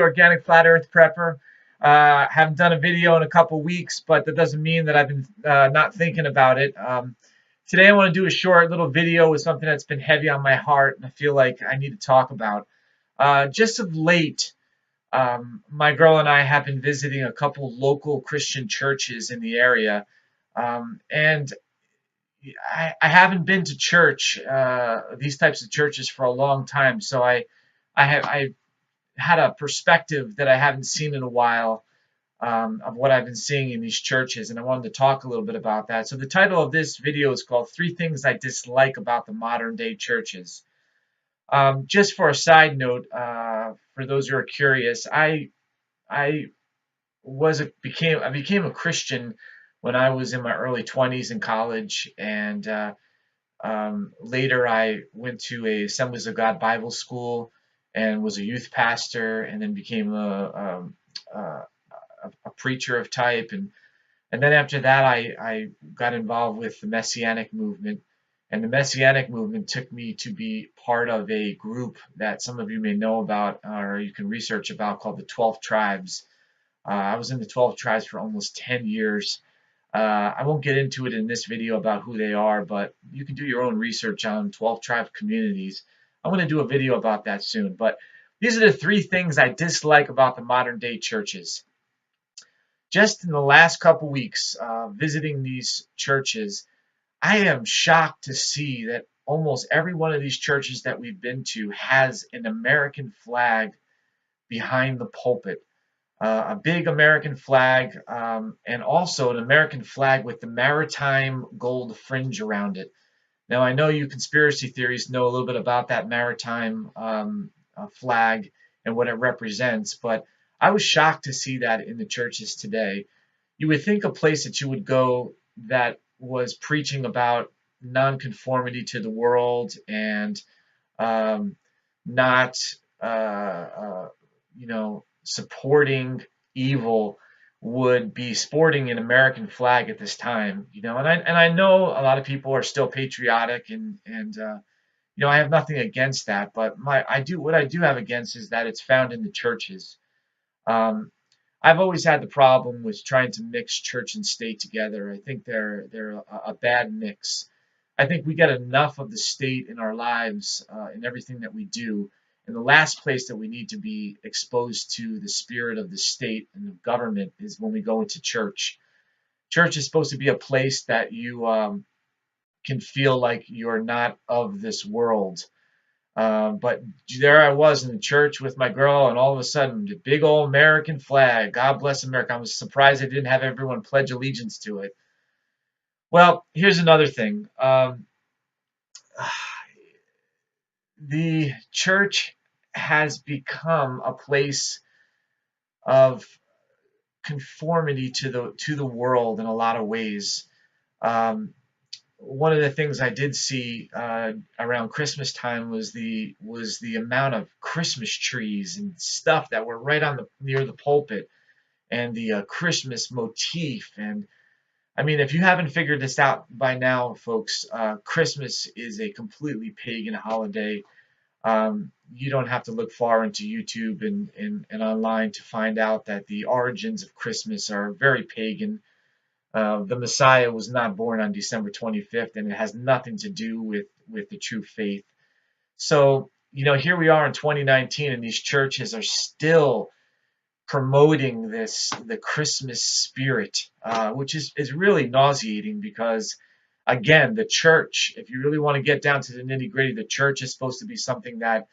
Organic Flat Earth Prepper. Haven't done a video in a couple weeks, but that doesn't mean that I've been not thinking about it. Today I want to do a short little video with something that's been heavy on my heart and I feel like I need to talk about. Just of late, my girl and I have been visiting a couple local Christian churches in the area, and I haven't been to church, these types of churches, for a long time. So I had a perspective that I haven't seen in a while, of what I've been seeing in these churches, and I wanted to talk a little bit about that. So the title of this video is called Three Things I Dislike About the Modern Day Churches. Just for a side note, for those who are curious, I I became a Christian when I was in my early 20s in college, and later I went to a Assemblies of God Bible School and was a youth pastor, and then became a preacher of type, and then after that I got involved with the Messianic movement, and the Messianic movement took me to be part of a group that some of you may know about, or you can research about, called the 12 Tribes. I was in the 12 Tribes for almost 10 years. I won't get into it in this video about who they are, but you can do your own research on 12 tribe communities. I'm going to do a video about that soon. But these are the three things I dislike about the modern day churches. Just in the last couple weeks, visiting these churches, I am shocked to see that almost every one of these churches that we've been to has an American flag behind the pulpit. A big American flag, and also an American flag with the maritime gold fringe around it. Now, I know you conspiracy theories know a little bit about that maritime flag and what it represents, but I was shocked to see that in the churches today. You would think a place that you would go that was preaching about nonconformity to the world and not, supporting evil would be sporting an American flag at this time, and I know a lot of people are still patriotic, and I have nothing against that, but what I do have against is that it's found in the churches. Um, I've always had the problem with trying to mix church and state together. I think they're a bad mix. I think we get enough of the state in our lives, in everything that we do. And the last place that we need to be exposed to the spirit of the state and the government is when we go into church. Church is supposed to be a place that you can feel like you're not of this world. But there I was in the church with my girl, and all of a sudden, the big old American flag, God bless America. I was surprised I didn't have everyone pledge allegiance to it. Well, here's another thing. The church has become a place of conformity to the world in a lot of ways. Um, One of the things I did see around Christmas time was the amount of Christmas trees and stuff that were right on the near the pulpit, and the Christmas motif. And I mean, if you haven't figured this out by now, folks, Christmas is a completely pagan holiday. You don't have to look far into YouTube and online to find out that the origins of Christmas are very pagan. The Messiah was not born on December 25th, and it has nothing to do with the true faith. So, here we are in 2019, and these churches are still promoting the Christmas spirit, which is really nauseating because, again, the church, if you really want to get down to the nitty gritty, the church is supposed to be something that,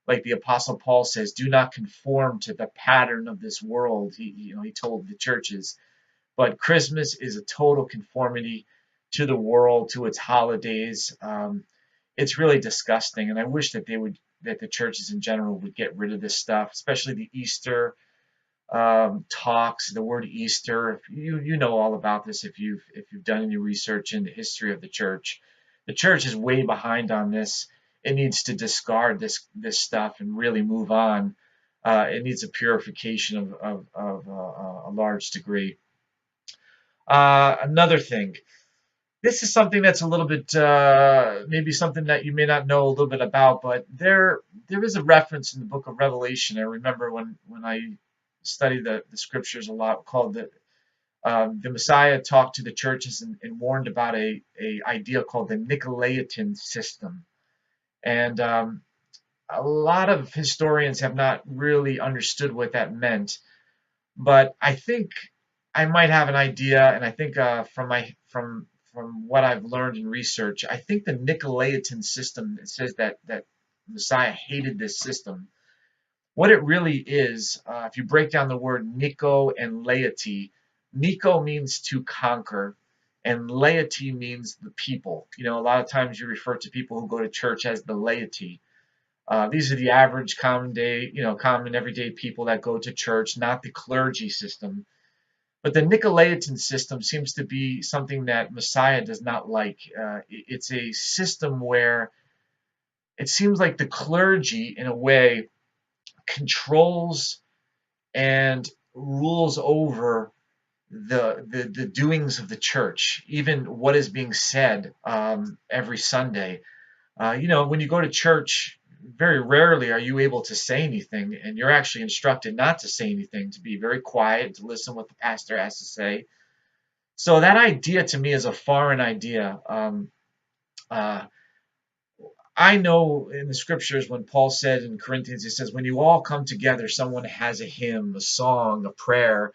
like the Apostle Paul says, do not conform to the pattern of this world. He told the churches. But Christmas is a total conformity to the world, to its holidays. It's really disgusting, and I wish that the churches in general would get rid of this stuff, especially the Easter talks. The word Easter, you know all about this if you've done any research in the history of the church. The church is way behind on this. It needs to discard this stuff and really move on. It needs a purification of a large degree. Another thing, This is something that's a little bit maybe something that you may not know a little bit about, but there is a reference in the book of Revelation. I remember when I studied the scriptures a lot, called the Messiah talked to the churches and warned about a idea called the Nicolaitan system. And a lot of historians have not really understood what that meant, but I think I might have an idea, and I think from what I've learned in research, I think the Nicolaitan system, it says that Messiah hated this system. What it really is, if you break down the word Nico and laity, Nico means to conquer, and laity means the people. You know, a lot of times you refer to people who go to church as the laity. These are the average common day, common everyday people that go to church, not the clergy system. But the Nicolaitan system seems to be something that Messiah does not like. It's a system where it seems like the clergy, in a way, controls and rules over the doings of the church, even what is being said every Sunday. When you go to church, very rarely are you able to say anything, and you're actually instructed not to say anything, to be very quiet, to listen what the pastor has to say. So that idea to me is a foreign idea. Uh, I know in the scriptures when Paul said in Corinthians, he says, when you all come together, someone has a hymn, a song, a prayer.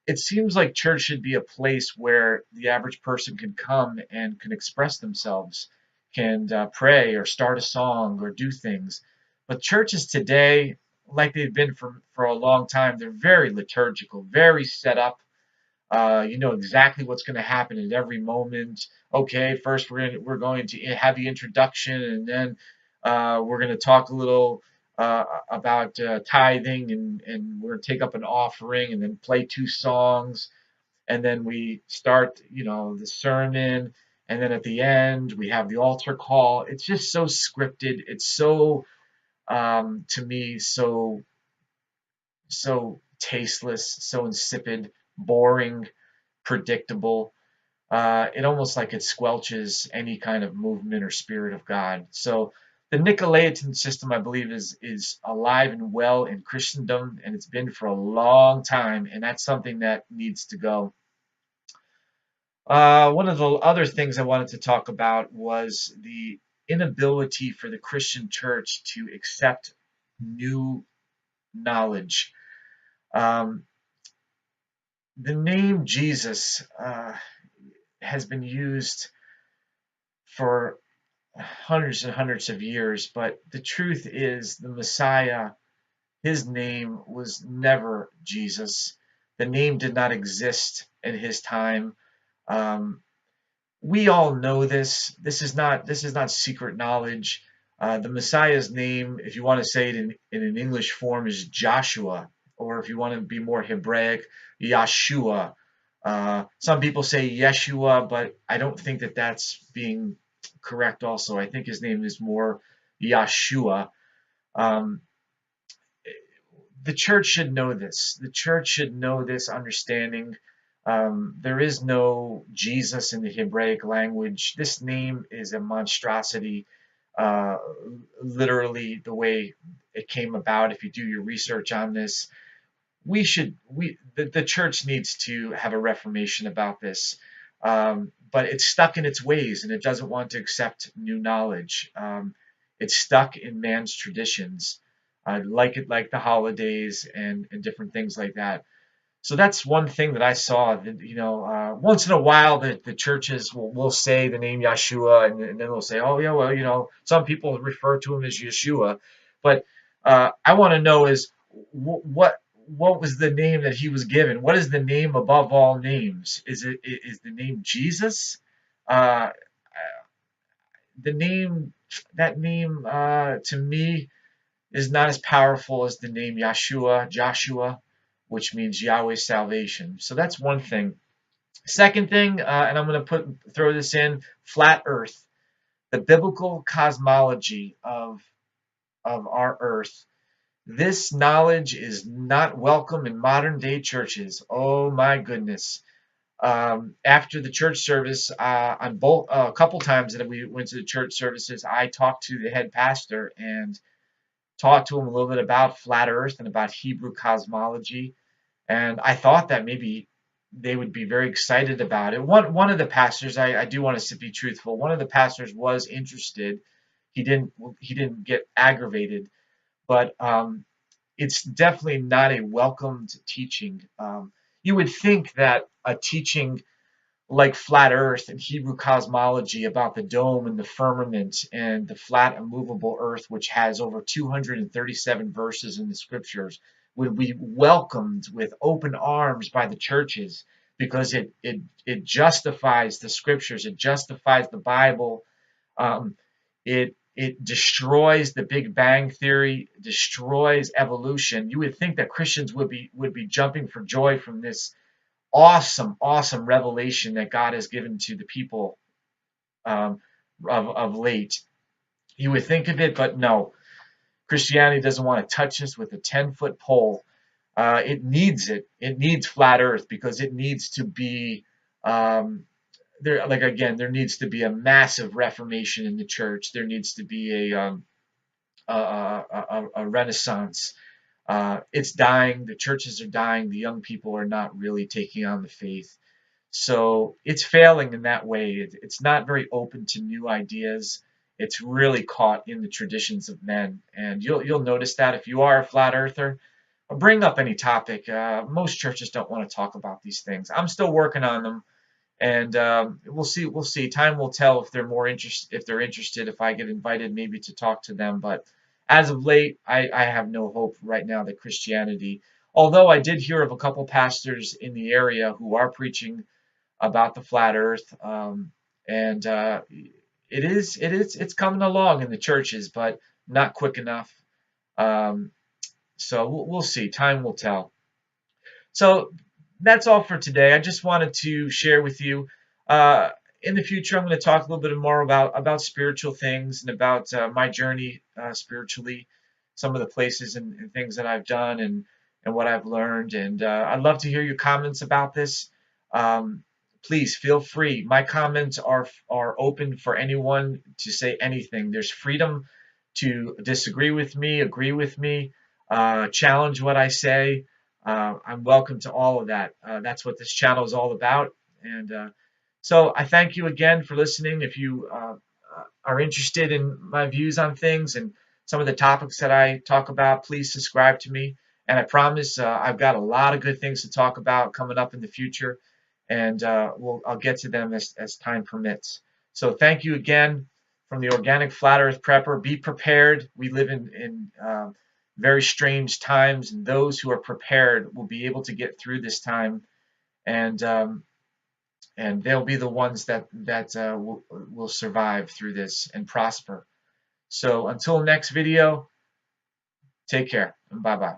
It seems like church should be a place where the average person can come and can express themselves, can pray or start a song or do things. But churches today, like they've been for a long time, they're very liturgical, very set up. You know exactly what's going to happen at every moment. Okay, first we're going to have the introduction, and then we're going to talk a little about tithing, and we're going to take up an offering, and then play two songs, and then we start, the sermon, and then at the end we have the altar call. It's just so scripted. It's so to me so tasteless, so insipid, boring, predictable. It almost like it squelches any kind of movement or spirit of God. So the Nicolaitan system, I believe, is alive and well in Christendom, and it's been for a long time, and that's something that needs to go. One of the other things I wanted to talk about was the inability for the Christian church to accept new knowledge. Um, the name Jesus has been used for hundreds and hundreds of years, but the truth is the Messiah, his name was never Jesus. The name did not exist in his time. Um, we all know this. This is not secret knowledge. The Messiah's name, if you want to say it in an English form, is Joshua, or if you want to be more Hebraic, Yeshua. Some people say Yeshua, but I don't think that that's being correct. Also, I think his name is more Yeshua. Um, the church should know this. The church should know this understanding. There is no Jesus in the Hebraic language. This name is a monstrosity, uh, literally the way it came about. If you do your research on this, the church needs to have a reformation about this. But it's stuck in its ways and it doesn't want to accept new knowledge. It's stuck in man's traditions, like the holidays and different things like that. So that's one thing that I saw. That, once in a while, the churches will say the name Yeshua, and then they'll say, "Oh yeah, well, some people refer to him as Yeshua," but I want to know is what was the name that he was given? What is the name above all names? Is the name Jesus? Uh, the name that name to me is not as powerful as the name Yeshua, Joshua, which means Yahweh's salvation. So that's one thing. Second thing, and I'm going to throw this in, flat Earth, the biblical cosmology of our Earth. This knowledge is not welcome in modern day churches. Oh my goodness. After the church service, on both a couple times that we went to the church services, I talked to the head pastor and talked to him a little bit about flat Earth and about Hebrew cosmology. And I thought that maybe they would be very excited about it. One of the pastors, I do want to be truthful. One of the pastors was interested. He didn't get aggravated, but it's definitely not a welcomed teaching. You would think that a teaching like flat Earth and Hebrew cosmology about the dome and the firmament and the flat immovable Earth, which has over 237 verses in the scriptures, would be welcomed with open arms by the churches because it justifies the scriptures, it justifies the Bible, it destroys the Big Bang theory, destroys evolution. You would think that Christians would be jumping for joy from this awesome revelation that God has given to the people um, of late. You would think of it, but no. Christianity doesn't want to touch us with a 10-foot pole. It needs it. It needs flat Earth because it needs to be there. Like again, there needs to be a massive reformation in the church. There needs to be a renaissance. It's dying. The churches are dying. The young people are not really taking on the faith. So it's failing in that way. It's not very open to new ideas. It's really caught in the traditions of men, and you'll notice that if you are a flat earther, bring up any topic. Most churches don't want to talk about these things. I'm still working on them, and we'll see. We'll see. Time will tell if they're more interested. If they're interested, if I get invited, maybe to talk to them. But as of late, I have no hope right now that Christianity. Although I did hear of a couple pastors in the area who are preaching about the flat Earth, and it's coming along in the churches, but not quick enough. Um, so we'll see. Time will tell. So that's all for today. I just wanted to share with you. Uh, in the future, I'm going to talk a little bit more about spiritual things and about my journey spiritually, some of the places and things that I've done and what I've learned. And I'd love to hear your comments about this. Um, Please feel free. My comments are open for anyone to say anything. There's freedom to disagree with me, agree with me, challenge what I say. I'm welcome to all of that. That's what this channel is all about. And so I thank you again for listening. If you are interested in my views on things and some of the topics that I talk about, please subscribe to me. And I promise I've got a lot of good things to talk about coming up in the future. And I'll get to them as time permits. So thank you again from the Organic Flat Earth Prepper. Be prepared. We live in very strange times, and those who are prepared will be able to get through this time, and they'll be the ones that will survive through this and prosper. So until next video, take care and bye bye.